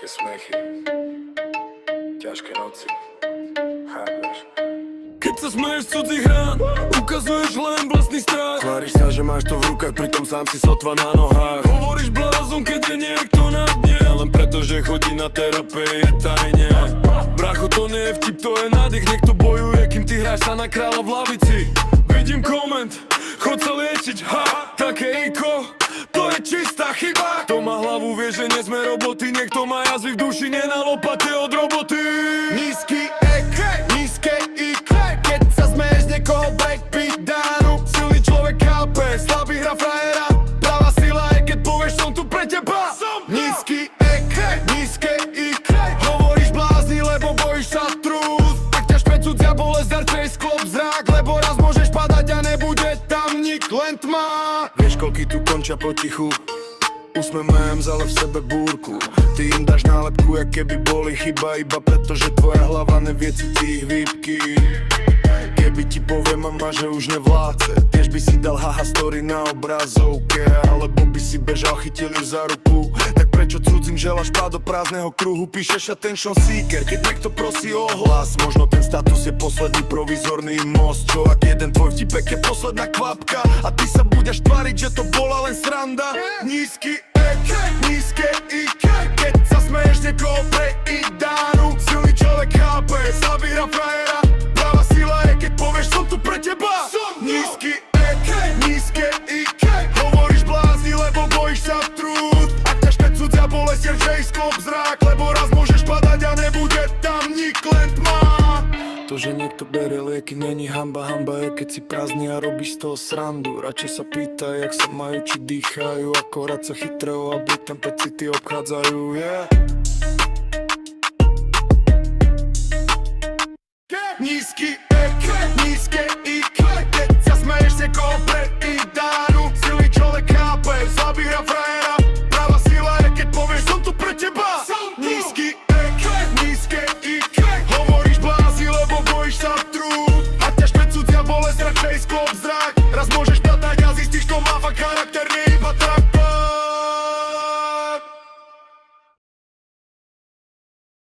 ťažké smechy, ťažké noci, chápeš? Keď sa smeješ z cudzích rán, ukazuješ len vlastný strach. Tváriš sa, že máš to v rukách, pritom sám si sotva na nohách. Hovoríš blázon, keď je niekto na dne, len preto, že chodí na terapii, je tajne. Bracho, to nie je vtip, to je nádych. Niekto bojuje, kým ty hráš sa na kráľa v lavici. Vidím koment, chod sa liečiť, také iko, to je čistá chyba. To má hlavu, vie, že nie sme roboty. Niekto má jazvy v duši, nie na lopate od roboty. Nízky ek, nízke IQ. Keď sa smeješ niekoho backbeat dánu. Silný človek chápe, slabý hra frajera. Pravá sila je, keď povieš, som tu pre teba. Nízky ek, nízke IQ. Hovoríš blázni, lebo bojíš sa trúd. Ak ťa špe cudzia bolesť, darčej sklop zrák. Lebo raz môžeš padať a nebude tam nik, len tma. Vieš, koľky tu končia potichu. Usmejem, ale v sebe búrku. Ty im dáš nálepku, jak keby boli chyba. Iba preto, že tvoja hlava nevie cítiť ich výpky. Keby ti poviem mama, že už nevládce, tiež by si dal haha story na obrazovke. Alebo by si bežal, chytil ju za ruku. Tak prečo cudzím želaš pád do prázdneho kruhu? Píšeš attention seeker, keď niekto prosí o hlas. Možno ten status je posledný provizorný most. Čo ak jeden tvoj vtipek je posledná kvapka a ty sa budeš tváriť, že to bola len sranda. Nízky ek, nízke IQ. Keď sa smeješ niekoho preidánu. Silný človek chápe, slabý hra frajera. Pravá sila je, keď povieš, som tu pre teba. Nízky ek, nízke IQ. Hovoríš blázni, lebo bojíš sa trúd. Ak ťa špe cudzia bolesť, že sklop zrák. Lebo raz môžeš padať a nebude tam nik, len tma. To, že niekto berie lieky, není hamba. Hamba je, keď si prázdny a robíš z toho srandu. Radšej sa pýtaj, jak sa majú, či dýchajú. Ako hrať sa chytrého a buď tam pecity obchádzajú, yeah. Nízky